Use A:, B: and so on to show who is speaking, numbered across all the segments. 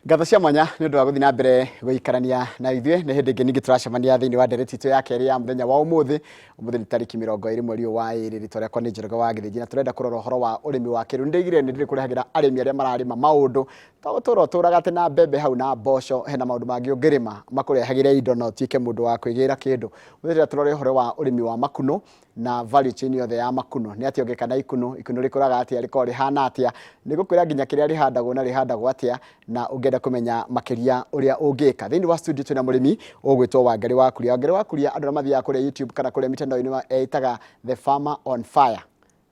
A: Ngatho cia mwanya nĩ ũndũ wa gũthiĩ na mbere gũikarania na ithuĩ nĩ hĩndĩ ĩngĩ ningĩ tũracemania thĩinĩ wa ndereti itũ ya kerĩ ya mũthenya wa ũmũthĩ nĩ tarĩki 20 mweri wa ĩrĩ rĩtwa rĩakwa nĩ Njoroge wa Gĩthĩnji na tũrenda kũrora ũhoro wa ũrĩmi wa kĩrĩu. Nĩndigire nĩ ndĩrĩ kũrehagĩra arĩmi arĩa mararĩma maũndũ ta gũtũũra ũtũũraga atĩ na mbembe hau na mboco hena maũndũ mangĩ ũngĩrĩma makũrehagĩre indo na ũtuĩke mũndũ wa kwĩgĩra kĩndũ. Mũthenya tũrore ũhoro wa ũrĩmi wa makunũ na value chain yothe ya makunũ nĩ atĩ ũngĩka na ikunũ rĩkũraga atĩa rĩkoragwo rĩhana atĩa nĩ gũkwĩra nginya kĩrĩa rĩhandagwo na rĩhandagwo atĩa na ũngĩenda kũmenya makĩria ũrĩa ũngĩka. Thĩinĩ wa studio twĩna mũrĩmi ũgwĩtwo Wangari Kuria. Wangari Kuria andũ mathiaga kũrĩa YouTube kana kũrĩa mitandao-inĩ etaga The Farmer on Fire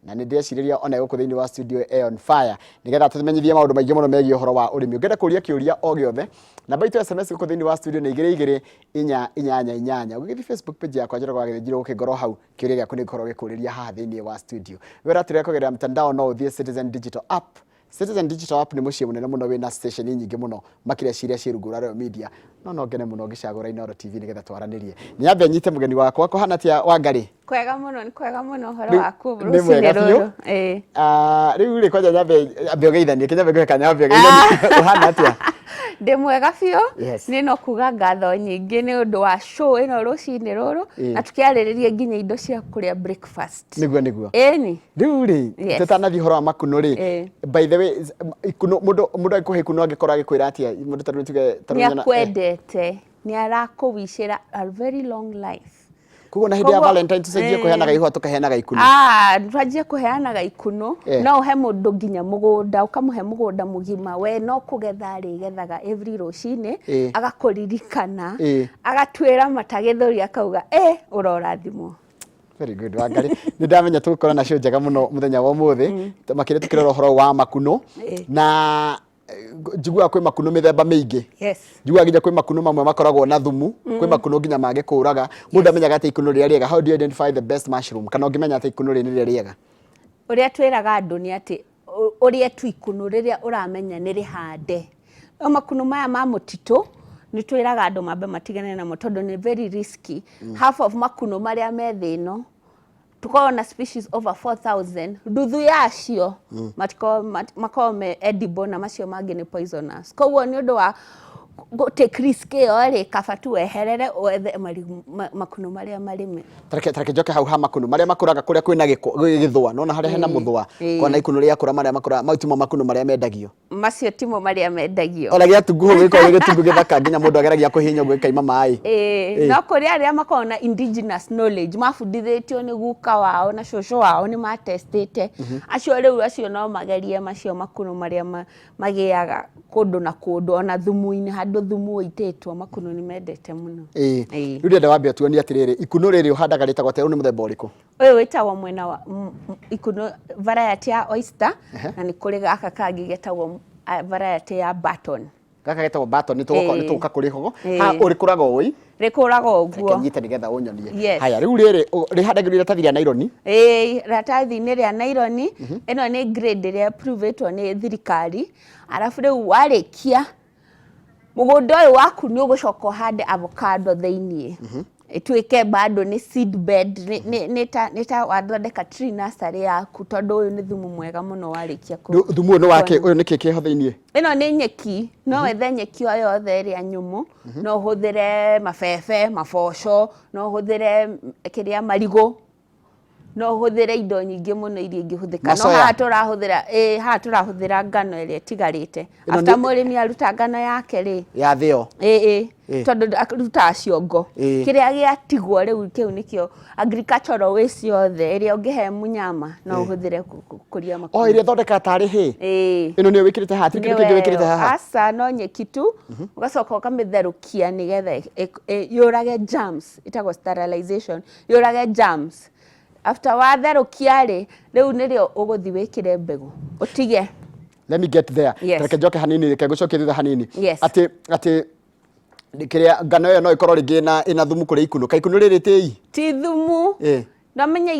A: na nĩ ndĩrecirĩria ona gũkũ thĩinĩ wa studio on fire nĩgetha tũmenyithie maũndũ maingĩ mũno megiĩ ũhoro wa ũrĩmi. Ũngĩenda kũria kĩũria o gĩothe namba itũ SMS gũkũ thĩinĩ wa studio nĩ 22488. Ũgĩthiĩ Facebook page yakwa Njoroge wa Gĩthĩnji gũkĩngorwo hau kĩũria gĩaku nĩ gĩkorwo gĩkũrĩria haha thĩinĩ wa studio. Wĩra tũrĩa kũgerera mtandao no ũthiĩ Citizen Digital App. Citizen Digital App nĩ mũciĩ mũnene mũno wĩna station nyingĩ mũno makĩria ciria ciĩrungũra Royal Media no ngene mũno ngĩcagũra Inooro TV nĩgetha twaranĩrie. Nĩ ambe nyite mũgeni wakwa kũhana atĩa Wangari?
B: Kwega mũno, nĩ kwega mũno ũhoro waku rũcinĩ rũrũ.
A: Rĩu rĩ kwanja nyambe ũgeithanie kĩnyambe ngwĩka nyambe ũgeithanie ũhana atĩa?
B: Ndĩ mwega biũ nĩ no kuga ngatho nyingĩ nĩ ũndũ wa show ĩno rũcinĩ rũrũ na tũkĩarĩrĩria nginya indo cia kũrĩa breakfast.
A: Nĩguo
B: Ĩni
A: rĩu rĩ tũtanathiĩ ũhoro wa makunũ rĩ by the way ikunũ mũndũ agĩkũhe ikunũ angĩkorwo agĩkwĩra atĩa mũndũ tondũ nĩtuge
B: nĩakwendete nĩarakũwicĩra a very long life.
A: Kugo na hĩndĩ ya Valentine tucenjie kũheanaga ihũa tũkaheanaga ikunũ.
B: Twanjie kũheanaga ikunũ no ũhe mũndũ nginya mũgũnda ũkamũhe mũgũnda mũgima we no kũgetha rĩgethaga every rũcinĩ agakũririkana agatwĩra matagĩthũri akauga ũrorathimwo.
A: Very good Wangari. Nĩ ndamenya tũgũkorwo na show njega mũno mũthenya wa ũmũthĩ makĩria tũkĩrora ũhoro wa makunũ na njiguaga kwĩ makunũ mĩthemba mĩingĩ. Njiguaga nginya kwĩ makunũ mamwe makoragwo na thumu kwĩ makunũ nginya mangĩkũraga mũndũ amenyaga atĩ ikunũ rĩrĩa rĩega. How do you identify the best mushroom kana ũngĩmenya atĩ ikunũ rĩrĩ nĩ rĩega?
B: Ũrĩa twĩraga andũ nĩ atĩ ũrĩa tu ikunũ rĩrĩa ũramenya nĩ rĩhande. Makunũ maya ma mũtitũ nĩ twĩraga andũ mambe matigane namo tondũ nĩ very risky. Half of makunũ marĩa me thĩ ĩno tukorwo na species over 4000 nduthu yacio makorwo me edible na macio mangĩ nĩ poisonous. Koguo nĩ ũndũ wa take risk ĩyo rĩ kaba tu weherere wethe makunũ marĩa marĩme.
A: Tareke njoke hau ha makunũ marĩa makũraga kũrĩa kwĩna gĩthũa nona harĩa hena mũthũa kwana ikunũ rĩa kũra marĩa makũra mautimo makunũ marĩa mendagio.
B: Macio timo marĩa mendagio.
A: Ona gĩatunguho gĩkorwo gĩtungu gĩthaka nginya mũndũ ageragia kũhinya ũguo ĩkaima maĩ.
B: No kũrĩ arĩa makoragwo na indigenous knowledge mabundithĩtio nĩ guka wao na cũcũ wao nĩ matestĩte acio rĩu acio no magerie macio makunũ marĩa magĩaga kũndũ na kũndũ ona thumu-inĩ handũ thumu ũitĩtwo makunũ nĩ mendete mũno.
A: Rĩu ndĩrenda wambe ũtuonie atĩrĩrĩ ikunũ rĩrĩ ũhandaga rĩtagwo atĩa nĩ mũthemba ũrĩkũ?
B: Ũyũ wĩtagwo mwena wa ikunũ variety ya oyster na nĩ kũrĩ gaka kangĩ getagwo variety ya button.
A: Gaka getagwo button nĩ tũgũka kũrĩ ho ha ũrĩkũraga ũĩ?
B: Rĩkũraga ũguo.
A: Nyita nĩgetha ũnyonie. Haya rĩu rĩrĩ rĩhandagĩrwo iratathi rĩa naironi?
B: Iratathi-inĩ rĩa naironi ĩno nĩ grade ĩrĩa approve-ĩtwo nĩ thirikari. Arabu rĩu warĩkia mũgũnda ũyũ waku nĩ ũgũcoka ũhande avocado thĩiniĩ ĩtuĩke bado nĩ seed bed nĩ ta wathondeka tree nursery yaku tondũ ũyũ nĩ thumu mwega mũno warĩkia
A: thumu ũyũ wake ũyũ nĩ kĩho thĩiniĩ.
B: Ĩno nĩ nyeki no wethe nyeki o yothe ĩrĩa nyũmũ no ũhũthĩre mabebe maboco no ũhũthĩre kĩrĩa marigũ no ũhũthĩre indo nyingĩ mũno iria ingĩhũthĩka no haha tũrahũthĩra ngano ĩrĩa ĩtigarĩte after mũrĩmi aruta ngano yake rĩ
A: ya thĩo
B: tondũ arutaga ciongo kĩrĩa gĩatigwo rĩu kĩu nĩkĩo agricultural waste yothe ĩrĩa ũngĩhe mũnyama no ũhũthĩre kũria makunũ.
A: Ĩrĩa thondeka tarĩ hay ĩno nĩyo wĩkĩrĩte haha kĩndũ kĩngĩ wĩkĩrĩte haha?
B: Aca no nyeki tu ũgacoka ũkamĩtherũkia nĩgetha yũrage germs ĩtagwo sterilization yũrage germs. After watherũkia rĩ rĩu nĩrĩo ũgũthi wĩkĩre mbegũ ũtige.
A: Let me get there. Tareke njoke hanini reke ngũcokie thutha hanini. Atĩ kĩrĩa ngano ĩyo no ĩkorwo rĩngĩ ĩna thumu kũrĩ ikunũ ka ikunũ rĩrĩ tĩi?
B: Ti thumu. Ndamenya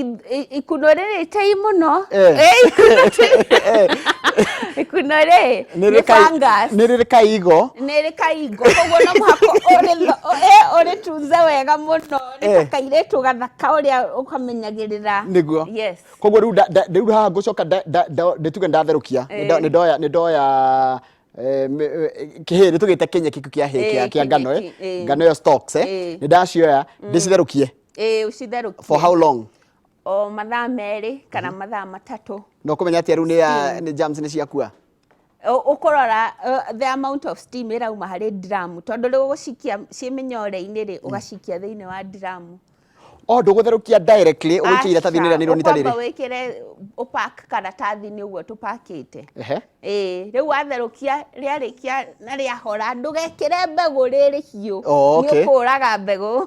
B: ikunũ rĩrĩ tĩi mũno. Ikunũ rĩ nĩ fungus.
A: Nĩ rĩrĩ kaigo.
B: Nĩ rĩrĩ kaigo koguo no mũhaka ũrĩtunze wega mũno nĩ ta kairĩtu gathaka ũrĩa ũkamenyagĩrĩra.
A: Nĩguo. Koguo rĩu haha ngũcoka ndĩtuge ndatherũkia nĩ ndoya kĩhĩrĩ tũgĩte kĩnyeki kĩa hĩ kĩa ngano ngano yo stalks nĩ ndacioya ndĩcitherũkie
B: ũcitherũkie
A: for how long
B: o mathaa merĩ kana mathaa matatũ
A: no kũmenya atĩa rĩu nĩ germs nĩ ciakua
B: ũkũrora the amount of steam ĩrauma harĩ drum tondũ rĩu gũcikia ciĩ mĩnyore-inĩ rĩ ũgacikia thĩinĩ wa drum
A: ndũgũtherũkia directly ũgĩikia iratathi-inĩ rĩrĩa nĩ ronita rĩrĩ
B: ũkwamba wĩkĩre ũpack karatathi-inĩ ũguo tũpakĩte rĩu watherũkia rĩarĩkia na rĩahora ndũgekĩre mbegũ rĩrĩ hiũ nĩ ũkũraga mbegũ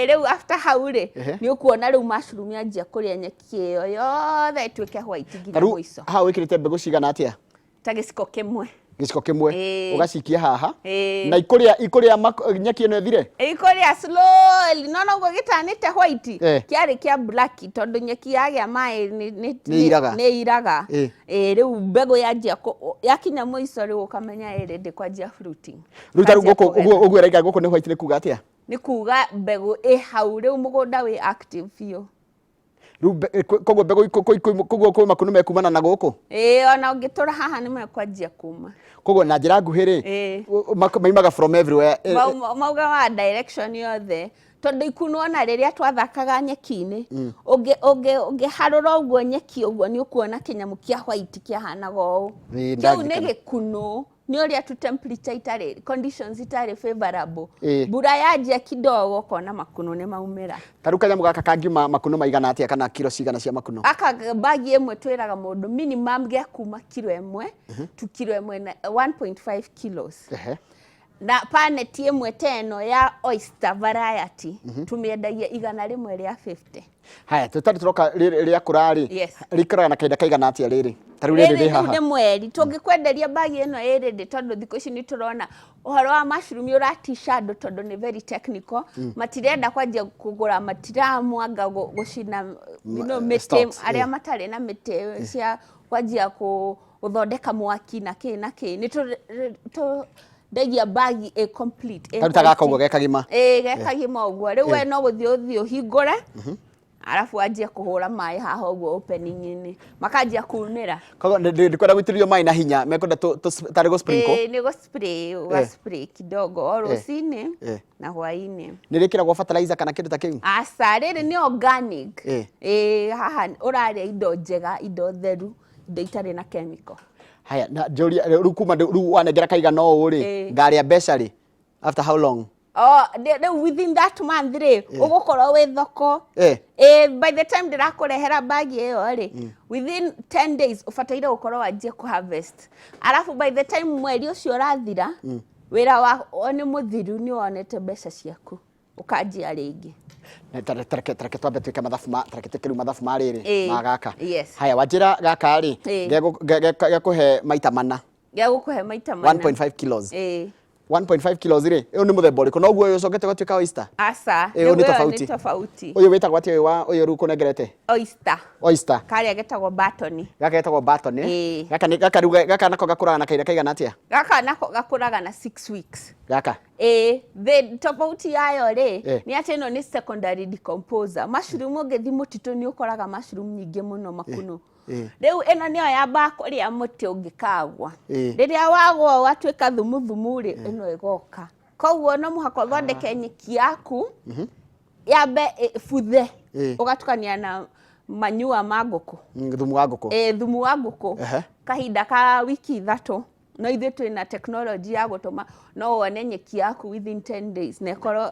B: rĩu after hau rĩ nĩ ũkuona rĩu mushroom yanjia kũrĩa nyeki ĩyo yothe ĩtuĩke white nginya mũico
A: haha wĩkĩrĩte mbegũ cigana atĩa
B: ta gĩciko kĩmwe
A: ũgacikia haha na ikũrĩa nyeki ĩno ĩthire
B: ikũrĩa slowly no noguo gĩtanĩte white kĩarĩ kĩa black tondũ nyeki yagĩa maĩ nĩ iraga rĩu mbegũ yanjia yakinya mũico rĩu ũkamenya ĩrĩndĩ kwanjia fruiting
A: rĩu ta rĩu ũguo ĩraiga gũkũ nĩ white nĩ kuga atĩa
B: nĩ kuga mbegũ ĩ hau rĩu mũgũnda wĩ active biũ
A: rĩu koguo mbegũ koguo kwĩ makunũ mekumana na gũkũ
B: ona ũngĩtũra haha nĩ mekwanjia kuma koguo
A: na njĩra nguhĩ rĩ maimaga from everywhere
B: maugaga direction yothe tondũ ikunuona rĩrĩa twathakaga nyeki-inĩ ũngĩharũra ũguo nyeki ũguo nĩ ũkuona kĩnyamũ kĩa white kĩahanaga ũũ kĩu nĩ gĩkunũ nĩ ũrĩa tu temperature itarĩ conditions itarĩ favorable mbura yanjia kidogo kona makunũ nĩ maumĩra
A: tarĩu kanyamũ gaka kangiuma makunũ maigana atĩa kana kilo cigana cia makunũ
B: aka bagi ĩmwe twĩraga mũndũ minimum gĩa kuma kilo ĩmwe to kilo ĩmwe na 1.5 kilos na paneti ĩmwe teno ya oyster variety tumĩendagia 100 rĩa 50
A: haya tũtarĩ tũroka rĩa kũrarĩ rĩikaraga na kahinda kaigana atĩa rĩrĩ tarĩu rĩrĩ rĩ haha
B: nĩ mweri tũngĩkwenderia bagi ĩno ĩrĩ tondũ thikũ ici nĩ tũrona ũhoro wa mushroom ũratisha andũ tondũ nĩ very technical matirenda kwanjia kũgũra matiramwanga gũcina mĩtĩ arĩa matarĩ na mĩtĩ cia kwanjia gũthondeka mwaki na kĩ nĩ ndegia bagi complete
A: taruta gaka ũguo gekagima
B: gekagima ũguo rĩu we no gũthiĩ ũhingũre arafu anjia kũhũra maĩ haha ũguo opening-inĩ makanjia kunĩra
A: koguo ndikwenda gũitĩrĩrio maĩ na hinya mekwenda tarĩ gũ sprinkle
B: nĩ gũ spray spray kidogo o rũcinĩ na hwaĩ-inĩ
A: nĩ rĩkĩragwo fertilizer kana kĩndũ ta kĩu
B: aca rĩrĩ nĩ organic haha ũrarĩa indo njega indo theru indo itarĩ na chemical
A: haya na njũria rĩu kuma rĩu wanengera kaigana ũũ rĩ ngarĩa mbeca rĩ after how long within that month rĩ ũgũkorwo wĩ thoko by the time ndĩrakũrehera bagi ĩyo rĩ within 10 days ũbataire gũkorwo wanjie kũharvest arafu by the time mweri ũcio ũrathira wĩra wa nĩ mũthiru nĩ wonete mbeca ciaku ũkanjia rĩngĩ tareke twambe twĩke mathabu ma rĩrĩ ma gaka haya wanjĩra gaka rĩ gekũhe maita mana 1.5 kilos 1.5 kilos rĩ ũyũ nĩ mũthemba ũrĩkũ no guo ũyũ ũcokete gũtuĩka oyster
B: aca ũyũ nĩ tofauti
A: ũyũ wĩtagwo atĩa ũyũ rĩu kũnengerete oyster
B: karĩa getagwo batoni
A: gaka getagwo batoni gaka nako gakũraga na kahinda kaigana atĩa
B: gaka nako gakũraga na 6 weeks
A: gaka
B: the tofauti yayo rĩ nĩ atĩ ĩno nĩ secondary decomposer mushroom ũngĩthi mũtitũ nĩ ũkoraga mushroom nyingĩ mũno makunũ rĩu ĩno nĩyo yambaga kũrĩa mũtĩ ũngĩkagwa rĩrĩa wagwa watuĩka thumu rĩ ĩno ĩgoka koguo no mũhaka ũthondeke nyeki yaku yambe buthe ũgatukania na manyua ma ngũkũ thumu wa ngũkũ kahinda ka wiki 3 no ithuĩ twĩna technology ya gũtũma no wone nyeki yaku within 10 days na ĩkorwo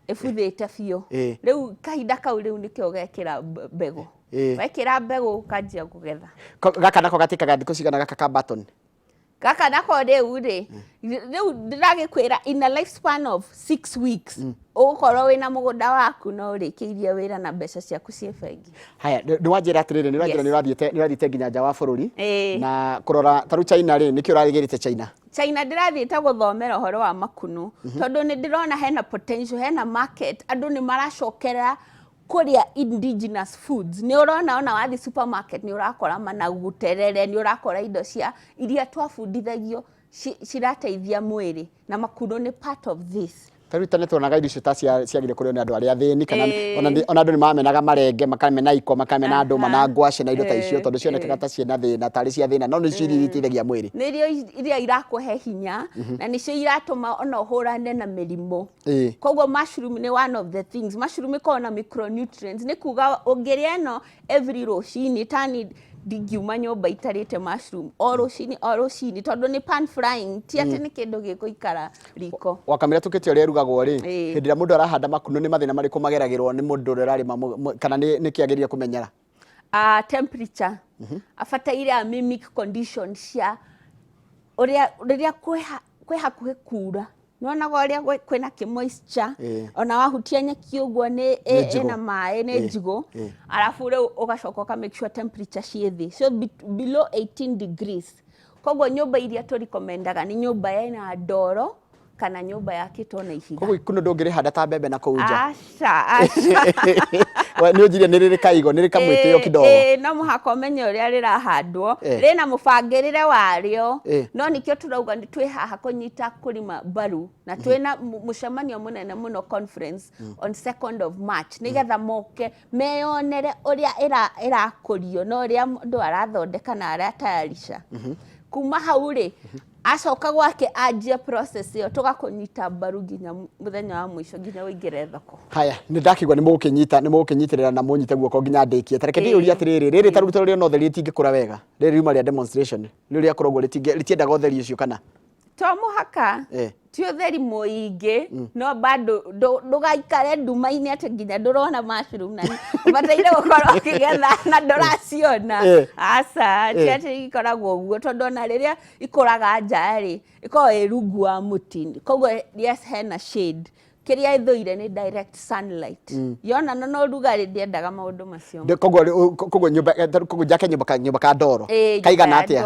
B: ĩbuthĩte biũ rĩu kahinda kau rĩu nĩkĩo gekĩra mbegũ wekĩra mbegũ ũkanjia kũgetha
A: gaka nako gatĩkaga thikũ cigana gaka ka baton
B: gaka nako rĩu ndĩragĩkwĩra in a lifespan of 6 weeks ũgũkorwo wĩna mũgũnda waku no ũrĩkĩirie wĩra na mbeca ciaku ciĩ bengi
A: haya nĩ wanjĩra atĩrĩrĩ nĩ ũrathiĩte nginya nja wa bũrũri na kũrora tarĩu China rĩ nĩkĩ ũragĩrĩte China
B: ndĩrathiĩte gũthomera ũhoro wa makunũ tondũ nĩ ndĩrona hena potential hena market andũ nĩ maracokera kũrĩa indigenous foods nĩ ũrona ona wathi supermarket nĩ ũrakora managu terere nĩ ũrakora indo cia iria twabundithagio cirateithia mwĩrĩ na makunũ nĩ part of this
A: Tarĩu tene tuonaga irio icio ta ciagire kũrĩo nĩ andũ arĩa athĩni kana ona andũ nĩ mamenaga marenge makamena iko makamena ndũma na ngwacĩ na indo ta icio tondũ cionekaga ta ciĩna thĩna tarĩ cia thĩna no nĩ irio iria iteithagia mwĩrĩ.
B: Nĩ irio iria irakũhe hinya na nĩcio iratũma ona ũhũrane na mĩrimũ. Koguo mushroom nĩ one of the things. Mushroom ĩkoragwo na micronutrients nĩ kuga ũngĩrĩa ĩno every rũcinĩ tani ndingiuma nyũmba itarĩte mushroom o rũcinĩ tondũ nĩ pan frying ti atĩ nĩ kĩndũ gĩgũikara riko.
A: Wakamira tukĩtie ũrĩa ĩrugagwo rĩ hĩndĩ ĩrĩa mũndũ arahanda makunũ nĩ mathĩna marĩkũ mageragĩrwo nĩ mũndũ ũrĩa ũrarĩma kana nĩ kĩagĩrĩire kũmenyera?
B: Temperature abataire mimic conditions cia rĩrĩa kwĩ hakuhĩ kuura nĩwonaga ũrĩa kwĩna kĩ moisture ona wahutia nyeki ũguo ĩna maĩ nĩ njigũ arabu rĩu ũgacoka ũka make sure temperature ciĩ thĩ so below 18 degrees. Koguo nyũmba iria tũrekomendaga nĩ nyũmba ĩna ndoro kana nyũmba yakĩtwo na ihiga.
A: Koguo ikũnũ ndũngĩrĩhanda ta mbembe na kũu nja?
B: Aca
A: nĩ ũnjirie nĩ rĩrĩ kaigo nĩ rĩ kamwĩtĩo kidogo?
B: No mũhaka ũmenye ũrĩa rĩrahandwo rĩna mũbangĩrĩre warĩo no nĩkĩo turauga nĩ twĩ haha kũnyita kũrima mbaru na twĩna mũcemanio mũnene mũno conference on 2nd of March nĩgetha moke meyonere ũrĩa ĩrakũrio na ũrĩa andũ arathondeka na aratayarisha. Kuma hau rĩ acoka gwake anjie process ĩyo tũgakũnyita mbaru nginya mũthenya wa mũico nginya ũingĩre thoko.
A: Haya nĩ ndakigwa nĩ mũgũkĩnyitĩrĩra na mũnyite guoko nginya ndĩkie. Tareke ndĩũria atĩrĩrĩ rĩrĩ taruto rĩrĩ no ũtheri rĩtingĩkũra wega rĩrĩ riuma rĩa demonstration rĩrĩa koragwo rĩtiendaga ũtheri ũcio kana? To
B: mũhaka ti ũtheri mũingĩ no bado ndũgaikare nduma-inĩ atĩ nginya ndũrona mushroom na bataire gũkorwo ũkĩgetha na ndũraciona. Aca ti atĩ ikoragwo ũguo tondũ ona rĩrĩa ikũraga nja rĩ ĩkoragwo ĩ rungu wa mũtĩ koguo yes hena shade kĩrĩa ĩthũire nĩ direct sunlight yonana no rugarĩ ndĩendaga maũndũ macio.
A: Koguo njake nyũmba ka ndoro kaigana atĩa?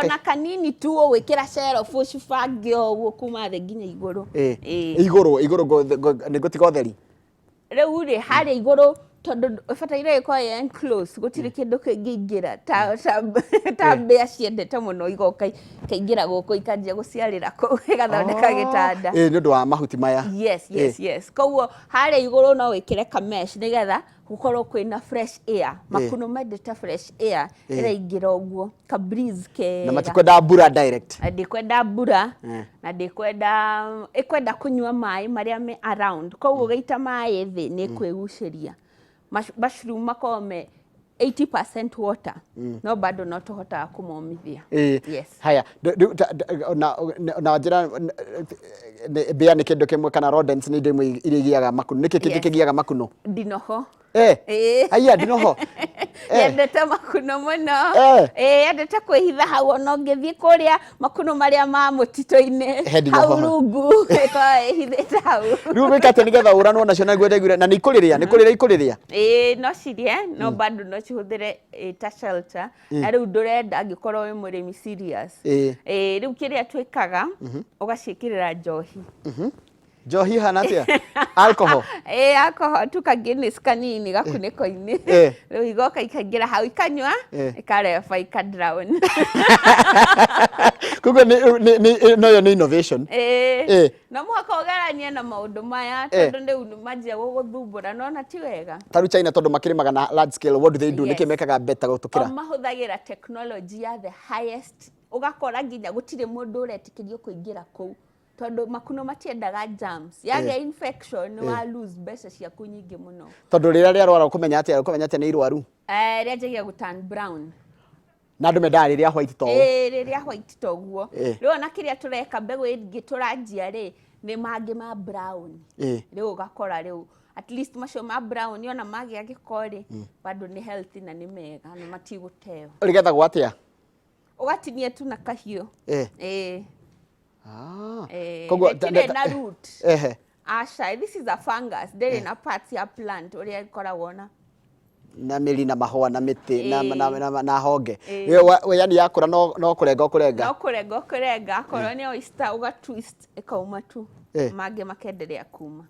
B: Ona kanini tu ũgwĩkĩra shelf ũcibange ũguo kuma thĩ nginya igũrũ.
A: Igũrũ nĩ gũtiga ũtheri? Rĩu
B: rĩ harĩa igũrũ tondũ bataire ĩkorwo enclosed gũtirĩ kĩndũ kĩngĩingĩra ta mbĩa ciendete mũno igoka kaingĩra gũkũ ikanjia gũciarĩra kũu ĩgathondeka gĩtanda.
A: Nĩ ũndũ wa mahuti maya?
B: Yes. Koguo harĩa igũrũ no wĩkĩre ka mesh nĩgetha gũkorwo kwĩna fresh air. Makunũ mendete fresh air ĩraingĩra ũguo ka breeze kega.
A: Na matikwenda mbura direct?
B: Ndikwenda mbura na ĩkwenda kũnyua maĩ marĩa me around koguo gĩita maĩ thĩ nĩ kwĩgucĩria. Mushroom makome 80% water no bado no tũhotaga kũmomithia.
A: Haya na njĩra mbĩa nĩ kĩndũ kĩmwe kana rodents nĩ indo imwe iria igiaga makunũ nĩkĩ kĩngĩ kĩgiaga makunũ? Ndinoho. Aya ndinoho
B: yendete makunũ mũno yendete kwĩhitha hau ona ũngĩthiĩ kũrĩa makunũ marĩa ma mũtitũ-inĩ hau rungu ĩhithĩte hau.
A: Rĩu wĩkate nĩgetha ũranwo nacio na gwetha na nĩ ikũrĩrĩa?
B: No cirĩe no bado no cihũthĩre ta shelter na rĩu ndũrenda angĩkorwo wĩ mũrĩmi serious. Rĩu kĩrĩa twĩkaga ũgaciĩkĩrĩra njohi.
A: Njohi hana atĩa? Alcohol?
B: Alcohol tu ka-Guinness kanini gakunĩko-inĩ rĩu igoka ikaingĩra hau ikanyua ikareba ikadrown.
A: Koguo noyo nĩ innovation?
B: No mũhaka ũgeranie na maũndũ maya tondũ rĩu manjia gũgũthumbũra nona ti wega.
A: Tarĩu China tondũ makĩrĩmaga na large scale what do they do? Nĩkĩ mekaga better gũtũkĩra?
B: Mahũthagĩra technology ya the highest ũgakora nginya gũtirĩ mũndũ ũretĩkĩrio kũingĩra kũu tondũ makunũ matiendaga germs yagĩa infection wa lose mbeca ciaku nyingĩ mũno. Tondũ
A: rĩrĩa rĩarwara ũkũmenya atĩa nĩ irwaru?
B: Rĩanjagia gũturn brown.
A: Na andũ mendaga rĩrĩa white to?
B: Rĩrĩa white to guo. Rĩu ona kĩrĩa tũreka mbegũ ĩngĩ tũranjia rĩ nĩ mangĩ ma brown. Rĩu ũgakora rĩu at least macio ma brown ona magĩa gĩko rĩ bado nĩ healthy na nĩ mega na matigũteo.
A: Rĩgethagwo atĩa?
B: Ũgatinia tu na kahiũ.
A: Koguo
B: na root. Aca this is a fungus ndĩrĩ na parts ya plant ũrĩa ikoragwo
A: na mĩri na mahũa na mĩtĩ na honge. Yani yakũra no kũrenga
B: korwo nĩ oyster ũga twist ĩkauma tu mangĩ makenderea kuma.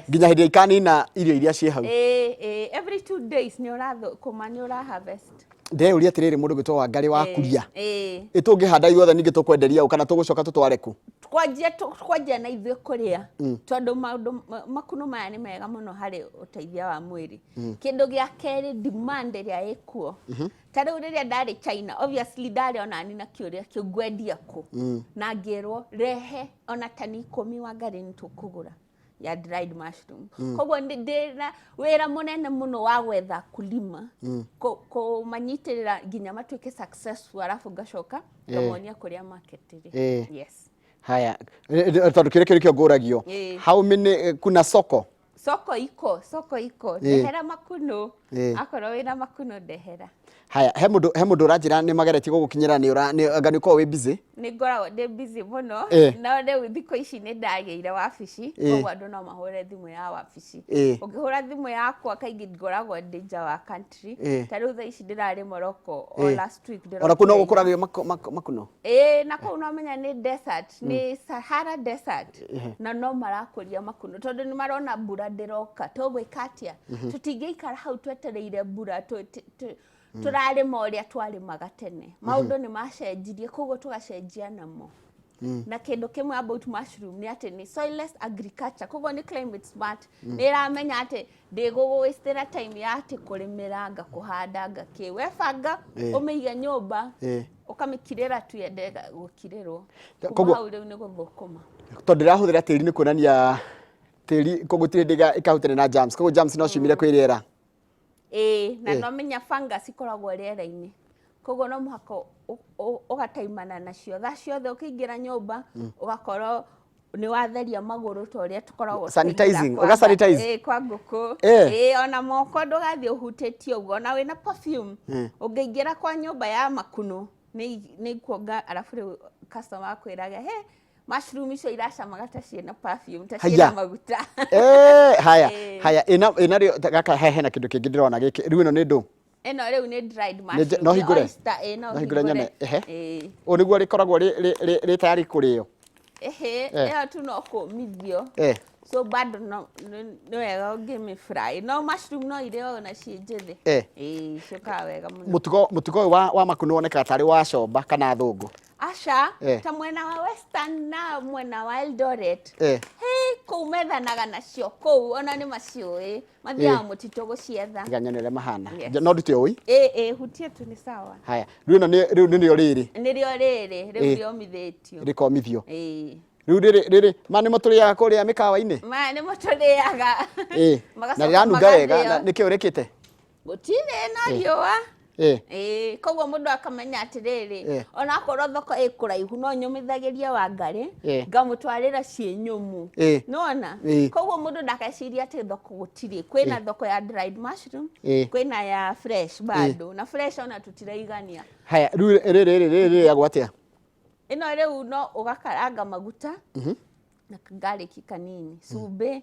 A: Nginya hĩndĩ ikanina irio iria ciĩ hau?
B: Every 2 days nĩ ũrathũkũma nĩ ũra harvest.
A: Ndĩũria atĩrĩrĩ mũndũ gwĩtwo Wangari wa Kuria. Tũngĩhanda ithuothe ningĩ tũkwenderia ũ kana tũgũcoka tũtware kũ?
B: twanjia na ithuĩ kũrĩa tondũ makuno maya nĩ mega mũno harĩ ũteithia wa mwĩrĩ. Kĩndũ gĩa kerĩ, demand ĩrĩa ĩkuo. Ta rĩu rĩrĩa ndarĩ China, obviously ndarĩ ona ni na kĩũria kĩu ngwendia kũ, na ngĩrwo rehe ona tani 10 Wangari nĩtũkũgũra ya dried mushroom. Koguo ndĩna wĩra mũnene mũno wa gwetha kulima kũmanyitĩrĩra nginya matuĩke successful, arabu ngacoka ngamonia kũrĩa market ĩrĩ. Yes.
A: Haya, tondũ kĩrĩa kĩo ngũragio, how many kuna soko?
B: Soko iko ndehera makuno, akorwo wĩna makuno ndehera.
A: Haya, he mũndũ ũranjĩra nĩ mageretie gũgũkinyĩra anga nĩ ũkoragwo wĩ busy?
B: Nĩ ngoragwo ndĩ busy mũno, no rĩu thikũ ici nĩ ndagĩire wabici, koguo andũ no mahũre thimũ ya wabici. Ũngĩhũra thimũ yakwa kaingĩ ngoragwo ndĩ nja wa country. Ta rĩu thaa ici ndĩrarĩ Morocco last week.
A: Ona kũu no gũkũragio makuno?
B: Na kũu no menya nĩ desert, nĩ Sahara desert, na no marakũria makuno tondũ nĩ marona mbura ndĩroka. Tũgwĩka atĩa? Tũtingĩikara hau twetereire mbura, tũrarĩma ũrĩa twarĩmaga tene. Maũndũ nĩ macenjirie, koguo tũgacenjia namo. Na kĩndũ kĩmwe about mushroom nĩ atĩ nĩ soilless agriculture, koguo nĩ climate smart. Nĩ ĩramenya atĩ ndĩgũgwĩstĩra time ya atĩ kũrĩmĩra ngakũhanda ngakĩ. Webanga ũmĩige nyũmba, ũkamĩkirĩra tu yendaga gũkirĩrwo. Koguo hau rĩu nĩ gũthũkũma.
A: Tondũ ndĩrahũthĩra tĩri nĩ kuonania tĩri gũtirĩ ndĩga ĩkahutania na germs. Koguo germs no ciumire kwĩ rĩera.
B: Na no menya fungus ikoragwo rĩera-inĩ. Koguo no mũhaka ũgataimana nacio. Thaa ciothe ũkĩingĩra nyũmba ũgakorwo nĩ watheria magũrũ ta ũrĩa tũkoragwo
A: sanitizing, sanitize
B: kwa ngũkũ. Ona moko ndũgathiĩ ũhutĩtie ũguo. Ona wĩna perfume ũngĩingĩra kwa nyũmba ya makuno nĩ kuonga, arabu rĩu customer akwĩraga mushroom icio iracamaga ta ciĩna perfume, ta ciĩna maguta.
A: Haya, ĩna rĩo gaka hena kĩndũ kĩngĩ ndĩrona gĩkĩ. Rĩu ĩno nĩ ndũ?
B: Ĩno rĩu nĩ dried mushroom.
A: No hingũre? No hingũre nyone. Ũũ nĩguo rĩkoragwo rĩ tayari kũrĩo?
B: Ĩyo tu no kũmithio. So bado no wega ũngĩmĩ-fry. No mushroom no irĩo na ciĩ njĩthĩ. Ciokaga wega mũno.
A: Mũtugo ũyũ wa makuno wonekaga tarĩ wa comba kana thũngũ?
B: Aca, ta mwena wa Western na mwena wa Eldoret. Kũu methanaga nacio kũu, ona nĩ maciũĩ. Mathiaga mũtitũ gũcietha.
A: Nganyone ũrĩa mahana. No ndute ũĩ?
B: Hutie tu nĩ sawa.
A: Haya, rĩu nĩrĩo rĩrĩ?
B: Nĩrĩo rĩrĩ, rĩu rĩomithĩtio.
A: Rĩkomithio? Rĩu rĩrĩ manĩmo tũrĩaga kũrĩa mĩkawa-inĩ?
B: Manĩmo tũrĩaga.
A: Na rĩranunga wega, nĩkĩ ũrĩkĩte?
B: Gũtirĩ na riũa. Koguo mũndũ akamenya atĩrĩrĩ, ona akorwo thoko ĩkũraihu no nyũmithagĩria Wangari ngamũtwarĩra ciĩ nyũmũ. Nona? Koguo mũndũ ndakeciria atĩ thoko gũtirĩ. Kwĩna thoko ya dried mushroom, kwĩna ya fresh bado, na fresh ona tutiraigania.
A: Haya, rĩrĩ rĩagwo atĩa?
B: Ĩno rĩu no ũgakaranga maguta na garlic kanini, cumbĩ,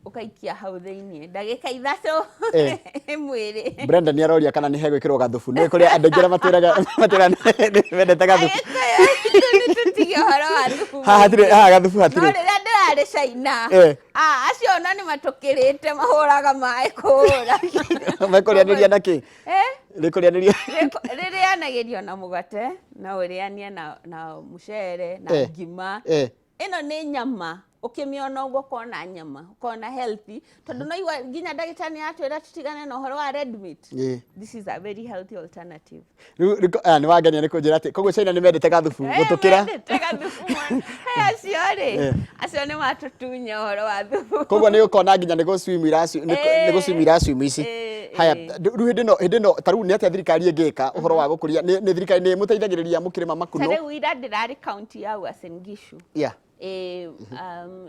B: ukaikia hau thĩinĩ ndagĩka 3 mwĩrĩ.
A: Brenda nĩ aroria kana nĩ hegwĩkĩrwo gathubu. Nĩ kũrĩa andũ aingĩ matwĩraga mendete gathubu.
B: Tutige ũhoro wa thubu.
A: Haha gathubu hatirĩ.
B: No rĩrĩa ndĩrarĩ China, acio ona nĩ matũkĩrĩte mahũraga maĩ kũhũra.
A: Mekũrĩanĩria na kĩ? Rĩkũrĩanĩria?
B: Rĩrĩanagĩrio na mũgate, na ũrĩanie na mũcere, na ngima. Ĩno nĩ nyama. Ũkĩmĩona ũguo ũkona nyama, ũkona healthy. Tondũ no igua nginya ndagĩtarĩ nĩ atwĩra tutigane na ũhoro wa red meat. This is a very healthy alternative.
A: Nĩ wangenia nĩ kũnjĩra atĩ koguo China nĩ mendete gathubu gũtũkĩra?
B: Mendete gathubu. Acio rĩ, acio nĩ matũtunya ũhoro wa thubu.
A: Koguo nĩ ũkona nginya nĩ gũcwim iracwim ici. Haya, rĩu hĩndĩ ĩno ta rĩu nĩ atĩa thirikari ĩngĩka ũhoro wa gũkũria? Nĩ thirikari nĩ mũteithagĩrĩria mũkĩrĩma makuno?
B: Ta rĩu ira ndĩrarĩ kaunti ya Uasin Gishu.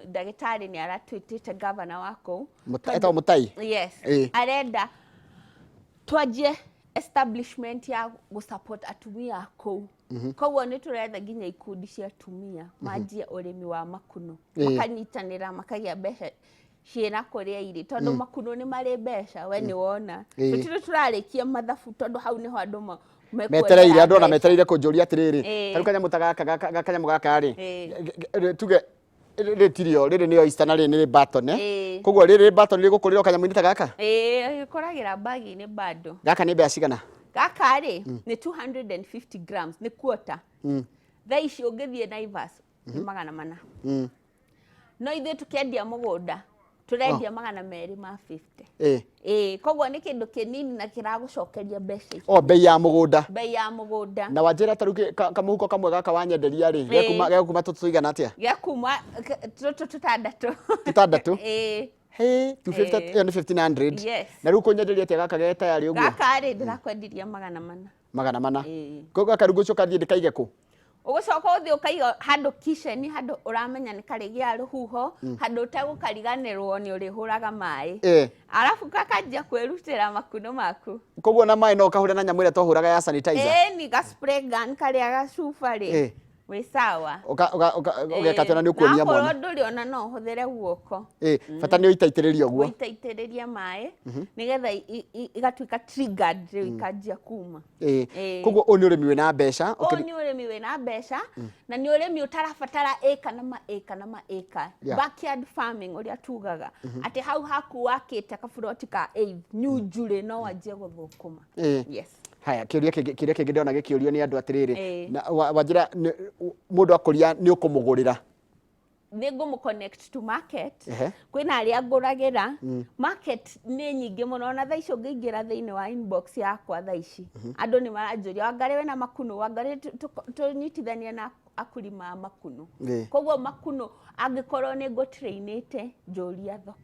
B: Ndagĩtarĩ nĩ aratwĩtĩte governor wa kũu.
A: Etagwo Mũtai?
B: Yes. Arenda twanjie establishment ya gũsupport atumia a kũu. Koguo nĩ tũretha nginya ikundi cia atumia manjie ũrĩmi wa makuno. Makanyitanĩra makagĩa mbeca ciĩna kũrĩa irĩ. Tondũ makuno nĩ marĩ mbeca, we nĩ wona. Tũtirĩ tũrarĩkia mathabu tondũ hau nĩho andũ
A: metereire andũ ona metereire kũnjũria atĩrĩrĩ. Tarĩu kanyamũ ta gaka kanyamũ gaka rĩ, tuge rĩrĩ nĩ oyster na rĩrĩ nĩ baton. Koguo rĩrĩ baton rĩgũkũrĩrwo kanyamũ-inĩ ta gaka?
B: Gĩkũragĩra bagi-inĩ bado.
A: Gaka nĩ mbeca cigana?
B: Gaka rĩ nĩ 250 grams, nĩ quarter. Thaa ici ũngĩthiĩ Naivas nĩ 400. No ithuĩ tũkĩendia mũgũnda tũrendia 250. Koguo nĩ kĩndũ kĩnini na kĩragũcokeria mbeca icio.
A: Bei ya mũgũnda.
B: Bei ya mũgũnda.
A: Na wanjĩra tarũ kamũhuko kamwe gaka wanyenderia rĩ, gĩakuma tũigana atĩa?
B: Gĩakuma tũtandatũ.
A: Tũtandatũ? Hey, 250 iyo ni 1500.
B: Yes.
A: Na rĩu kũnyenderia atĩa gaka ge tayari ũguo?
B: Gaka rĩ ndĩrakwendiria 400.
A: 400. Koguo gaka rĩu gũcoka thiĩ ndĩkaige kũ?
B: Ũgũcoka ũthiĩ ũkaiga handũ kiceni, handũ ũramenya nĩ karĩgĩa rũhuho, handũ ũtegũkariganĩrwo nĩ ũrĩhũraga maĩ. Arabu gakanjia kwĩrutĩra makuno maku.
A: Koguo na maĩ no kahũre na nyamũ ĩrĩa twahũraga ya sanitizer?
B: Ni ga spray gun karĩa gacuba rĩ. Wĩ sawa.
A: Ũgeka na nĩ ũkuonia mwana.
B: Na korwo ndũrĩ ona no ũhũthĩre guoko.
A: Bata nĩ ũitaitĩrĩria ũguo.
B: Ũitaitĩrĩria maĩ nĩgetha igatuĩka triggered rĩu ikanjia kuma.
A: Koguo ũyũ nĩ ũrĩmi wĩna mbeca.
B: Ũyũ nĩ ũrĩmi wĩna mbeca na nĩ ũrĩmi ũtarabatara ĩka na maĩka na maĩka. Backyard farming ũrĩa tugaga. Atĩ hau haku wakĩte kaburoti ka nyunjurĩ no wanjie gũthũkũma. Yes.
A: Haya, kĩũria kĩngĩ ndĩrona gĩkĩũrio nĩ andũ atĩrĩrĩ. Na wanjĩra mũndũ akũria nĩ ũkũmũgũrĩra.
B: Nĩ ngũmũ-connect to market. Kwĩna arĩa ngũragĩra. Market nĩ nyingĩ mũno na thaa ici ũngĩingĩra thĩinĩ wa inbox yakwa thaa ici. Andũ nĩ maranjũria Wangari wĩna makuno, Wangari tũnyitithanie na akurima a makuno. Koguo makuno angĩkorwo nĩ ngũ-trainĩte njũria thoko.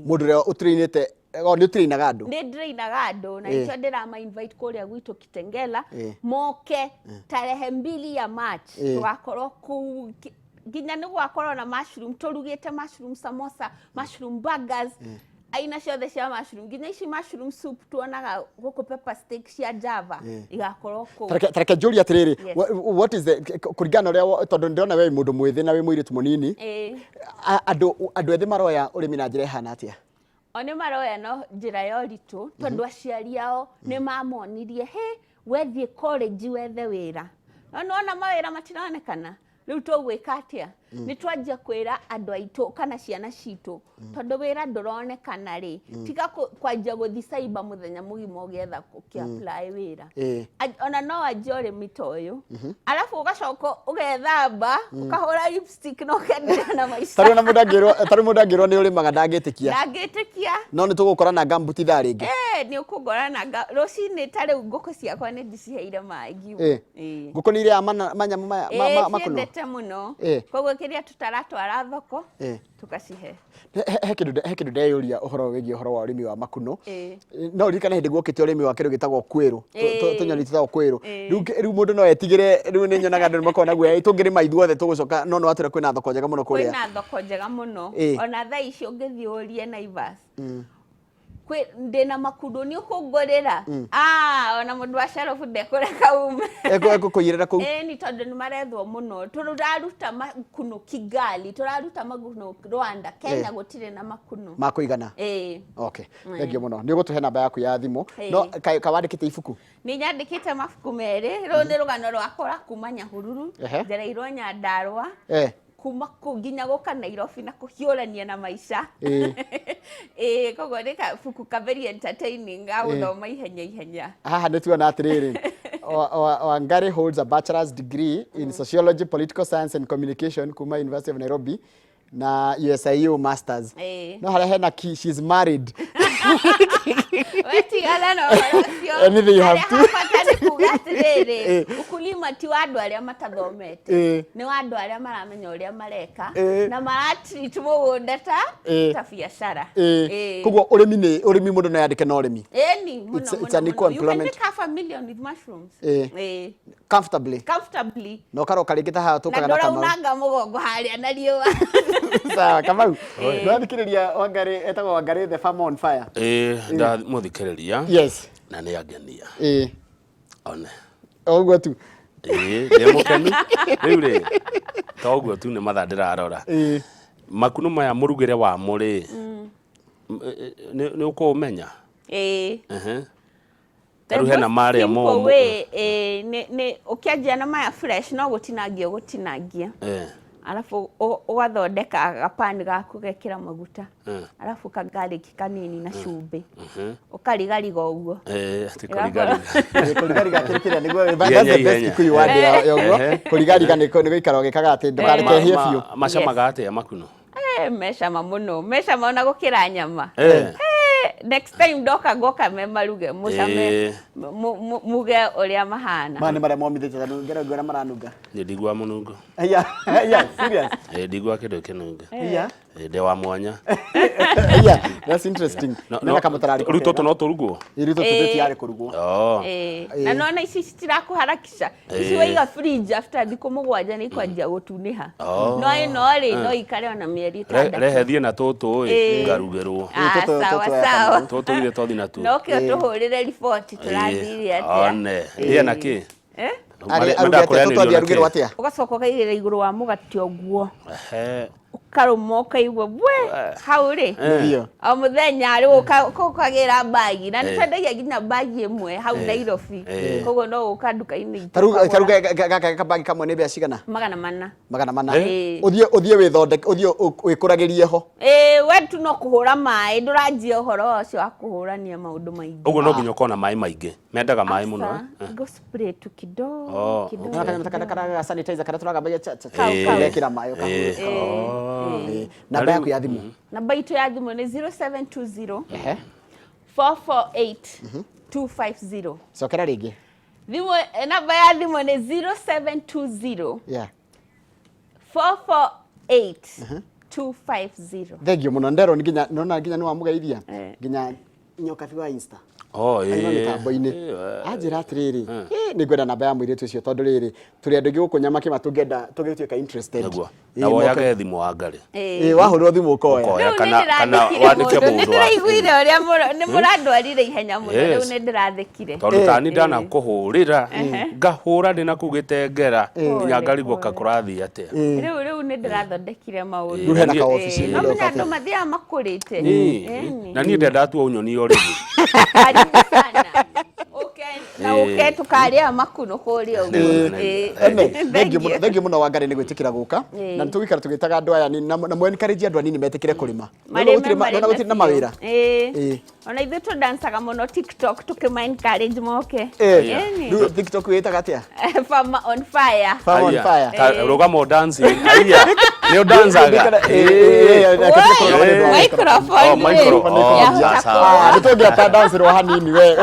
A: Mũndũ ũrĩa ũtrainĩte nĩ ũtrainaga andũ? Nĩ
B: ndainaga andũ na nĩkĩo ndĩrama-invite kũrĩa gwitũ Kitengela moke tarehe 2 ya March tũgakorwo kũu nginya nĩ gwakorwo na mushroom, tũrugĩte mushroom samosa, mushroom burgers, aina ciothe cia mushroom, nginya ici mushroom soup tuonaga gũkũ pepper steak cia Java igakorwo kũu.
A: Tareke njũria atĩrĩrĩ, what is the kũringana ũrĩa tondũ ndĩrona we mũndũ mwĩthĩ na wĩ mũirĩtu mũnini, andũ ethĩ maroya ũrĩmi na njĩra ĩhana atĩa?
B: One maroya no njĩra ya ũritũ tondũ aciari ao nĩ mamonirie wethiĩ college wethe wĩra. Nona mawĩra matiraonekana. Rĩu tũgwĩka atĩa? Nĩ twanjia kwĩra andũ aitũ kana ciana citũ tondũ wĩra ndũronekana rĩ, tiga kwanjia gũthiĩ cyber mũthenya mũgima ũgĩetha ũkĩ-apply wĩra. Ona no wanjie ũrĩmi ta ũyũ, arabu ũgacoka ũgethamba, ũkahũra lipstick na ũkenderea na maica. Tarĩ
A: mũndũ angĩrwo nĩ ũrĩmaga ndangĩtĩkia.
B: Ndangĩtĩkia.
A: No nĩ tũgũkora na gumboot thaa rĩngĩ.
B: Nĩ ũkũngora na rũcinĩ ta rĩu ngũkũ ciakwa nĩ ndĩciheire maĩ ngiuma.
A: Ngũkũ nĩ iria manyamũ maya makuno.
B: Ciendete mũno. Koguo kĩrĩa tũtaratwara thoko tukacihe.
A: He kĩndũ ndeyũria ũhoro wĩgiĩ ũhoro wa ũrĩmi wa makuno. No ririkana hĩndĩ guokĩte ũrĩmi wa kĩrĩu gĩtagwo kwĩrũ. Tũnyoni tũtagwo kwĩrũ. Rĩu mũndũ no etigĩre, rĩu nĩ nyonaga andũ makona naguo tũngĩrĩma ithuothe tũgũcoka no atũre kwĩna thoko njega mũno kũrĩa.
B: Kwĩna thoko njega mũno. Ona thaa ici ũngĩthiĩ ũrie Naivas. Ndĩna makundo nĩ ũkũngũrĩra. Ona mũndũ wa Sharofu ndekũreka ume.
A: Ekũkũirĩra kũu.
B: Nĩ tondũ nĩ marethwo mũno. Tũraruta makuno Kigali, tũraruta makuno Rwanda, Kenya gũtirĩ na makuno.
A: Makũigana? Okay. Thengiũ mũno. Nĩ ũgũtũhe namba yaku ya thimũ. No kawandĩkĩte ibuku?
B: Nĩ nyandĩkĩte mabuku merĩ. Rũu nĩ rũgano rwakwa kuma Nyahururu, njereirwo Nyandarua. Kuma nginya gũka Nairobi na kũhiũrania na maica. Koguo nĩ kabuku ka very entertaining ga gũthoma ihenya.
A: Haha nĩ tuona atĩrĩrĩ. Wangari holds a bachelor's degree in sociology, political science and communication kuma University of Nairobi na USIU masters. No harĩa hena she's married.
B: Wetigana na ũhoro
A: Anything you have to.
B: Nĩ kuga atĩrĩrĩ, ukulima ti wa andũ arĩa matathomete, nĩ wa andũ arĩa maramenya ũrĩa mareka na maratreat mũgũnda ta biacara.
A: Koguo ũrĩmi mũndũ no yandĩke na ũrĩmi. It's an equal employment.
B: You can make $500,000 with mushrooms.
A: Comfortably. No karoka rĩngĩ ta haha tũkaga na Kamau.
B: Na ndũraunanga mũgongo harĩa na riũa.
A: Sawa, Kamau. Ndwathikĩrĩria Wangari, etagwo Wangari the farmer on fire.
C: Ndamuthikĩrĩria.
A: Yes.
C: Na nĩ angenia. One.
A: Ũguo tu.
C: Ndĩ mũkenu. Rĩu rĩ. Toguo tu nĩ mathaa ndĩrarora. Makuno maya mũrugĩre wa mũrĩ. Nĩ ũkũmenya. Tarũ hena marĩa momũ.
B: Nĩ ũkĩanjia na maya fresh no gũtinangia. Arafu ugathondeka gapani gaku gekira maguta. Arafu kagarlic kanini na cumbi. Ukarigariga uguo.
C: Ati kurigariga.
A: Kurigariga kirikira niguo that's the best kuyu wandi yoguo. Kurigariga niko ikaro gikaga ati ndukareke hie biu.
C: Macamaga ate makuno.
B: Mecama muno. Mecama ona gukira nyama. Next time ndoka goka memaruge mucame muge uria mahana.
A: Mane mara momithite tanu ngera ngora maranunga.
C: Ni ndigwa munungo.
A: Yeah, serious.
C: Ndigwa kido kinunga.
A: Yeah.
C: De wa mwanya.
A: Yeah, that's interesting. Na kama tarari.
C: Ruto to no turugo.
A: Ruto to tiare kurugo.
C: Oh.
B: Na nona ici citirakuharakisha. Ici waiga fridge after thiko mugwanja ni kwanjia gutuniha. No ino ri no ikare ona mieri 3.
C: Rehethie na tutu ngarugerwo.
B: Sawa.
C: Tutu ile tothi na tu.
B: No ke tuhurire report turathiri atia.
C: One. Ria na ki?
A: Mada kore ni rugerwo atia.
B: Ugacoka kaigire iguru wa mugati oguo. Karumoka igwe bwe hauri o muthenya ari ukagira bagi na nitwendagia nginya bagi imwe hau Nairobi koguo no ukanduka-ini
A: taruga kabagi kamwe ni bia cigana 400 uthie withondeke uthie wikuragirie ho
B: we tu no kuhura mai nduranjia uhoro ucio wa kuhurania maundu maingi
C: uguo no nginya ukona mai maingi mendaga mai muno
B: go spray tu kidogo
A: kana sanitizer kana turaga bia kira mai namba yaku ya thimu
B: namba itu ya thimu ni 0720 448 250
A: sokera ringi
B: thimu namba ya thimu ni 0720 448 250
A: thegio muno ndero nginya nona nginya ni wa mugeithia nginya nyoka biwa insta mitambo-ini anjira atiriri ni ngwenda namba ya mwiritu ucio tondu riri turi andu guku nyama kima tungenda tugituika interested
C: na woyage thimu wa ngari
A: wahurwo thimu ukoya
C: kana wandike mundu
B: ndiraiguire uria ni murandwarire ihenya muno riu ni ndirathekire
C: tondu tani ndana kuhurira ngahura ndina kugitengera nginya ngarigwo kakurathi atia
B: riu ni ndirathondekire maundu
A: riu hena ka office
B: no menya andu mathia makurite
C: na ni ndenda tu unyoni already
B: sana na tukaria makuno kuria uguo
A: thengio muno Wangari ni gwitikira guka na nitugikara tugitaga andu aya na mwencourage andu anini metikire kurima na gutiri na mawira
B: ona ithu tu dansaga muno TikTok tukima encourage moke
A: TikTok witaga atia
B: Farmer on fire
C: rugamo dance aya ni dansaga
B: microphone
A: nitugia ta dance ro hanini we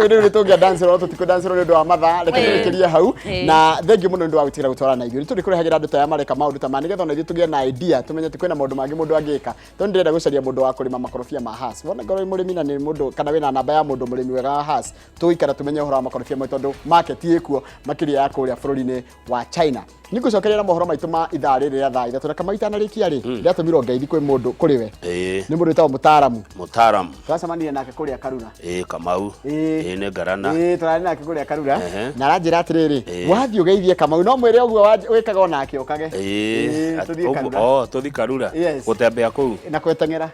A: riu nitugia dance ro tutiko dance ro ndu wa matha rekerekeria hau na thengio muno ndu wa gutira gutwara na ithuĩ turi kurehagira andu ta ya mareka maundu ta mani getho na ithuĩ tugie na idea tumenye ti kwina maundu mangi mundu angika tondu ndirenda gucaria mundu wa kurima makorofia ma has wona ngoro murimi na ni mundu kana wina namba ya mundu murimi wega wa has tuikara tumenye uhoro wa makorofia mai tondu market ikuo makiria ya kuria bururi-ini wa China nigucokeria na mohoro maitu ma ithaa riri ria thaa ithatũ reka maitana rikia ri ndiatumirwo ngeithi kwi mundu kuri we ni mundu witagwo mutaaramu twacemanirie nake kuria Karura
C: Kamau ni ngarana
A: turari nake kuria Karura na aranjira atiriri wathii ugeithie Kamau no mwire uguo wikaga onake ukage tuthie Karura
C: tuthie Karura gutembea kuu
A: na kweteng'era